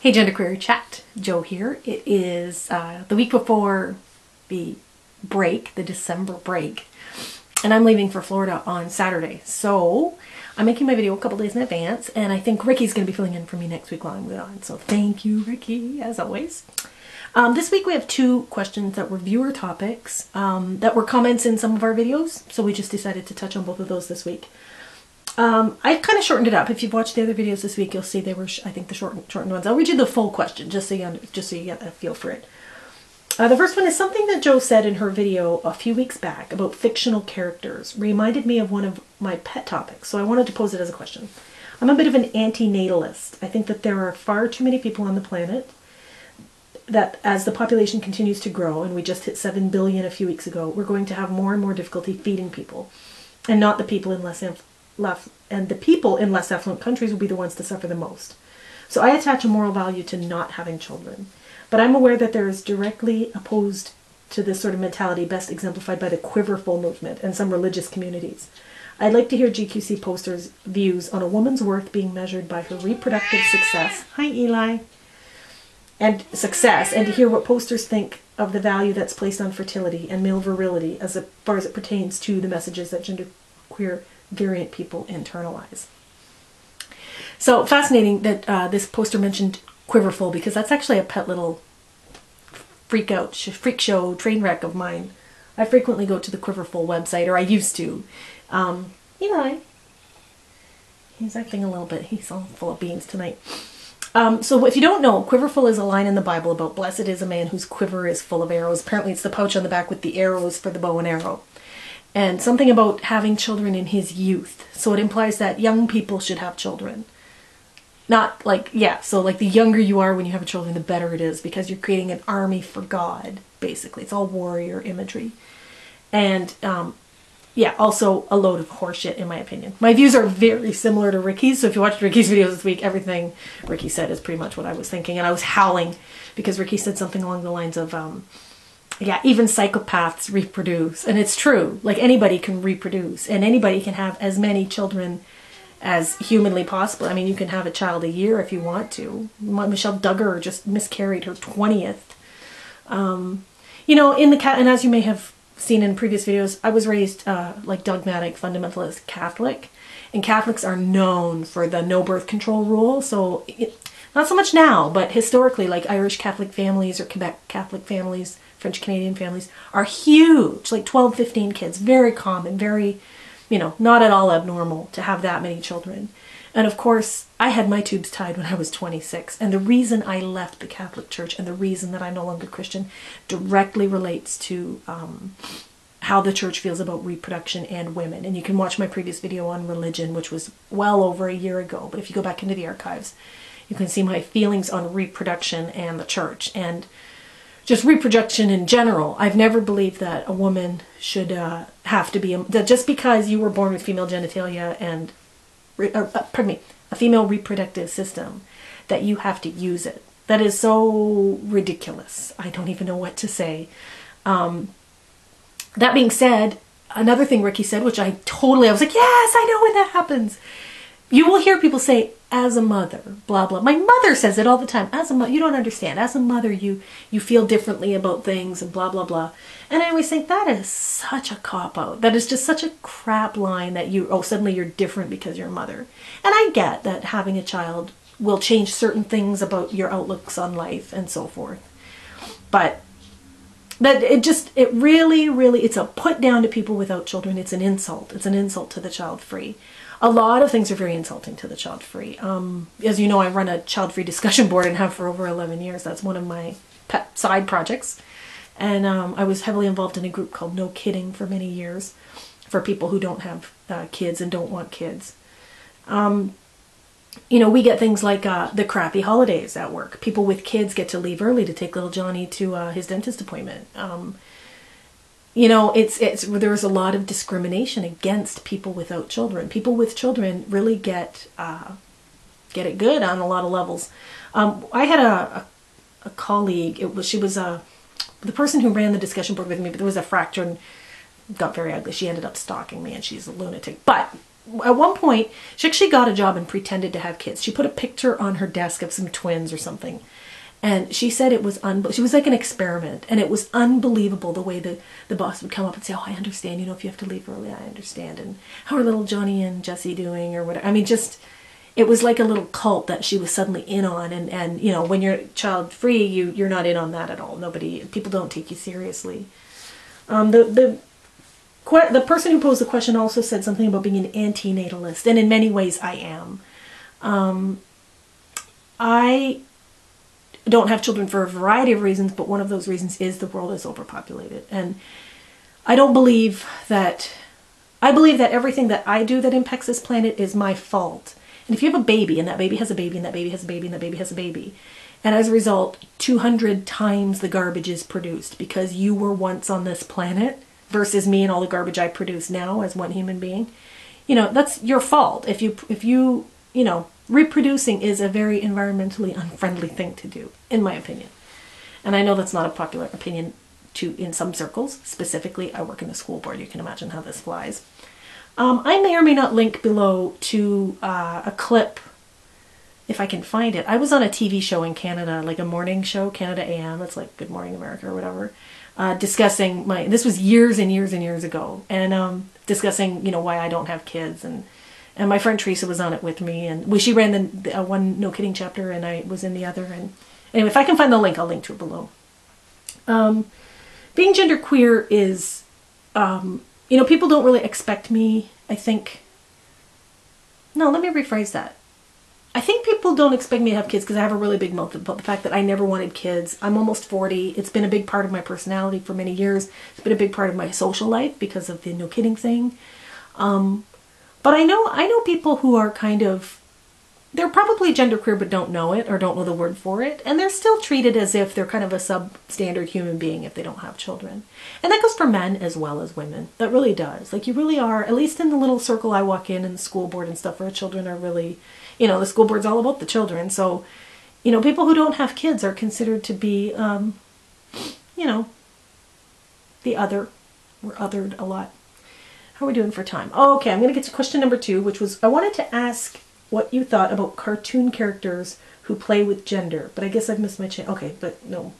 Hey genderqueer chat, Joe here. It is the week before the break, the December break, and I'm leaving for Florida on Saturday. So I'm making my video a couple days in advance, and I think Ricky's going to be filling in for me next week while I'm gone. So thank you, Ricky, as always. This week we have two questions that were viewer topics that were comments in some of our videos, so we just decided to touch on both of those this week. I kind of shortened it up. If you've watched the other videos this week, you'll see they were, I think, the shortened ones. I'll read you the full question just so you get a feel for it. The first one is something that Joe said in her video a few weeks back about fictional characters. Reminded me of one of my pet topics, so I wanted to pose it as a question. I'm a bit of an anti-natalist. I think that there are far too many people on the planet that as the population continues to grow, and we just hit 7 billion a few weeks ago, we're going to have more and more difficulty feeding people, and not the people in less affluent countries will be the ones to suffer the most. So I attach a moral value to not having children. But I'm aware that there is directly opposed to this sort of mentality, best exemplified by the quiverful movement and some religious communities. I'd like to hear GQC posters' views on a woman's worth being measured by her reproductive success. Hi, Eli. And success, and to hear what posters think of the value that's placed on fertility and male virility as far as it pertains to the messages that genderqueer variant people internalize. So fascinating that this poster mentioned quiverful, because that's actually a pet little freak show train wreck of mine. I frequently go to the Quiverful website, or I used to. Eli, he's acting a little bit, he's all full of beans tonight. So if you don't know, quiverful is a line in the Bible about blessed is a man whose quiver is full of arrows. Apparently it's the pouch on the back with the arrows for the bow and arrow. And something about having children in his youth. So it implies that young people should have children. Not like, yeah, so like the younger you are when you have children, the better it is, because you're creating an army for God, basically. It's all warrior imagery. And yeah, also a load of horseshit, in my opinion. My views are very similar to Ricky's, so if you watched Ricky's videos this week, everything Ricky said is pretty much what I was thinking. And I was howling because Ricky said something along the lines of, yeah, even psychopaths reproduce. And it's true. Like, anybody can reproduce, and anybody can have as many children as humanly possible. I mean, you can have a child a year if you want to. Michelle Duggar just miscarried her 20th. You know, and as you may have seen in previous videos, I was raised like dogmatic fundamentalist Catholic, and Catholics are known for the no birth control rule. So not so much now, but historically, like Irish Catholic families or Quebec Catholic families, French Canadian families are huge, like 12, 15 kids, very common, very, you know, not at all abnormal to have that many children. And of course, I had my tubes tied when I was 26. And the reason I left the Catholic Church and the reason that I'm no longer Christian directly relates to how the church feels about reproduction and women. And you can watch my previous video on religion, which was well over a year ago. But if you go back into the archives, you can see my feelings on reproduction and the church. And just reproduction in general. I've never believed that a woman should have to be, that just because you were born with female genitalia and, pardon me, a female reproductive system, that you have to use it. That is so ridiculous. I don't even know what to say. That being said, another thing Ricky said, which I was like, yes, I know when that happens. You will hear people say, as a mother, blah, blah. My mother says it all the time. As a mother, you don't understand. As a mother, you feel differently about things and blah, blah, blah. And I always think that is such a cop-out. That is just such a crap line that suddenly you're different because you're a mother. And I get that having a child will change certain things about your outlooks on life and so forth. But that it really, it's a put down to people without children. It's an insult. It's an insult to the child-free. A lot of things are very insulting to the child-free. As you know, I run a child-free discussion board and have for over 11 years. That's one of my pet side projects. And I was heavily involved in a group called No Kidding for many years for people who don't have kids and don't want kids. You know, we get things like the crappy holidays at work. People with kids get to leave early to take little Johnny to his dentist appointment. You know, there's a lot of discrimination against people without children. People with children really get it good on a lot of levels. I had a colleague. She was the person who ran the discussion board with me, but there was a fracture and got very ugly. She ended up stalking me, and she's a lunatic. But at one point, she actually got a job and pretended to have kids. She put a picture on her desk of some twins or something. And she said it was she was like an experiment, and it was unbelievable the way the boss would come up and say, oh, I understand, you know, if you have to leave early, I understand. And how are little Johnny and Jessie doing or whatever. I mean, just, it was like a little cult that she was suddenly in on. And you know, when you're child free, you're not in on that at all. People don't take you seriously. The person who posed the question also said something about being an anti-natalist, and in many ways I am. I don't have children for a variety of reasons, but one of those reasons is the world is overpopulated. And I believe that everything that I do that impacts this planet is my fault. And if you have a baby, and that baby has a baby, and that baby has a baby, and that baby has a baby, and as a result, 200 times the garbage is produced because you were once on this planet versus me and all the garbage I produce now as one human being, you know, that's your fault. If you know, reproducing is a very environmentally unfriendly thing to do, in my opinion. And I know that's not a popular opinion in some circles. Specifically, I work in the school board. You can imagine how this flies. I may or may not link below to a clip, if I can find it. I was on a TV show in Canada, like a morning show, Canada AM. It's like Good Morning America or whatever. Discussing this was years and years and years ago. And discussing, you know, why I don't have kids. And my friend Teresa was on it with me, and she ran the one No Kidding chapter, and I was in the other. And anyway, if I can find the link, I'll link to it below. Being genderqueer is, you know, people don't really expect me, I think. No, let me rephrase that. I think people don't expect me to have kids because I have a really big motive about the fact that I never wanted kids. I'm almost 40. It's been a big part of my personality for many years. It's been a big part of my social life because of the No Kidding thing. But I know people who are kind of, they're probably genderqueer but don't know it or don't know the word for it, and they're still treated as if they're kind of a substandard human being if they don't have children. And that goes for men as well as women. That really does. Like, you really are, at least in the little circle I walk in the school board and stuff, where children are really, you know, the school board's all about the children. So, you know, people who don't have kids are considered to be, you know, the other. We're othered a lot. How are we doing for time? Oh, okay, I'm going to get to question number 2, which was, I wanted to ask what you thought about cartoon characters who play with gender. But I guess I've missed my chance. Okay, but no.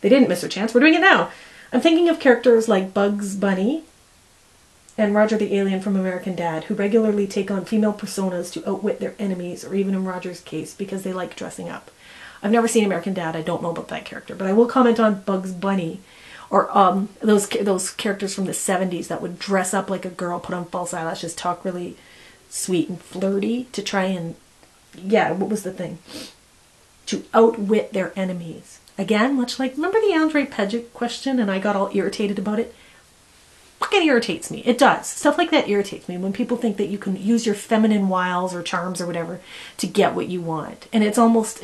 They didn't miss their chance. We're doing it now. I'm thinking of characters like Bugs Bunny and Roger the Alien from American Dad, who regularly take on female personas to outwit their enemies, or even in Roger's case, because they like dressing up. I've never seen American Dad. I don't know about that character. But I will comment on Bugs Bunny. Or those characters from the 70s that would dress up like a girl, put on false eyelashes, talk really sweet and flirty to try and, yeah, what was the thing? To outwit their enemies. Again, much like, remember the Andre Pejic question and I got all irritated about it? Fucking irritates me. It does. Stuff like that irritates me when people think that you can use your feminine wiles or charms or whatever to get what you want. And it's almost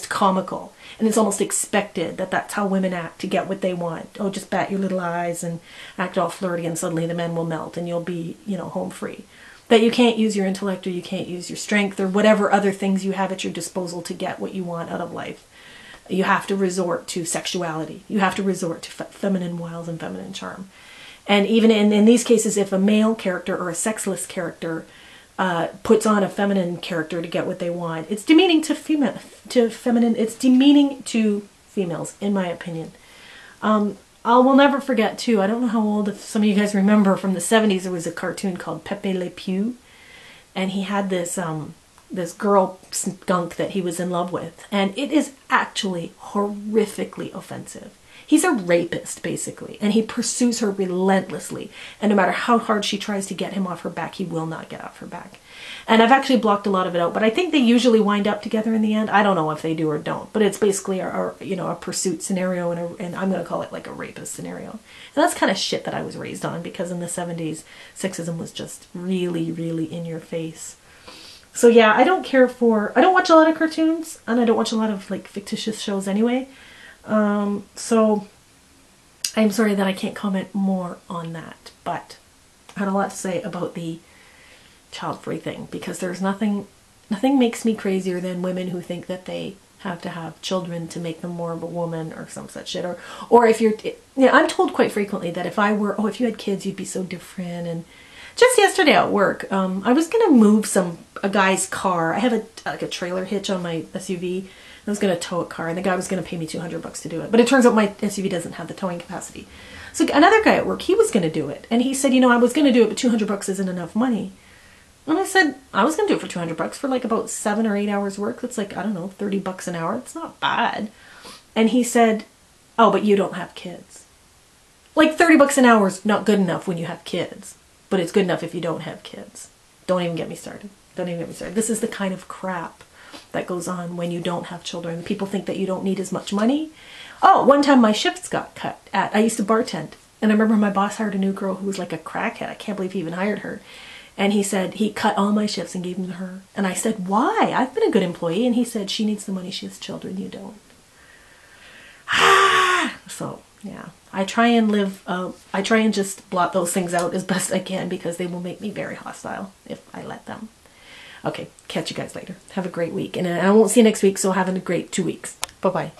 comical. And it's almost expected that that's how women act to get what they want. Oh, just bat your little eyes and act all flirty and suddenly the men will melt and you'll be, you know, home free. That you can't use your intellect or you can't use your strength or whatever other things you have at your disposal to get what you want out of life. You have to resort to sexuality. You have to resort to feminine wiles and feminine charm. And even in these cases, if a male character or a sexless character puts on a feminine character to get what they want, it's demeaning to feminine. It's demeaning to females, in my opinion. I will never forget too. I don't know how old, if some of you guys remember, from the 70s, there was a cartoon called Pepe Le Pew, and he had this this girl skunk that he was in love with, and it is actually horrifically offensive. He's a rapist, basically, and he pursues her relentlessly. And no matter how hard she tries to get him off her back, he will not get off her back. And I've actually blocked a lot of it out, but I think they usually wind up together in the end. I don't know if they do or don't, but it's basically a pursuit scenario, and I'm going to call it like a rapist scenario. And that's kind of shit that I was raised on, because in the 70s, sexism was just really, really in your face. So yeah, I don't watch a lot of cartoons, and I don't watch a lot of like fictitious shows anyway. So I'm sorry that I can't comment more on that, but I had a lot to say about the child-free thing, because there's nothing makes me crazier than women who think that they have to have children to make them more of a woman or some such shit. Or if you're, I'm told quite frequently that if you had kids, you'd be so different, and Just yesterday at work, I was going to move a guy's car. I have a trailer hitch on my SUV. I was going to tow a car, and the guy was going to pay me $200 to do it. But it turns out my SUV doesn't have the towing capacity. So another guy at work, he was going to do it. And he said, I was going to do it, but $200 isn't enough money. And I said, I was going to do it for $200 for like about 7 or 8 hours work. That's like, I don't know, $30 an hour. It's not bad. And he said, oh, but you don't have kids. Like $30 an hour is not good enough when you have kids, but it's good enough if you don't have kids. Don't even get me started. Don't even get me started. This is the kind of crap that goes on when you don't have children. People think that you don't need as much money. Oh, one time my shifts got cut. I used to bartend, and I remember my boss hired a new girl who was like a crackhead. I can't believe he even hired her. And he said he cut all my shifts and gave them to her. And I said, why? I've been a good employee. And he said, she needs the money. She has children. You don't. So, yeah. I try and just blot those things out as best I can because they will make me very hostile if I let them. Okay, catch you guys later. Have a great week. And I won't see you next week, so have a great 2 weeks. Bye-bye.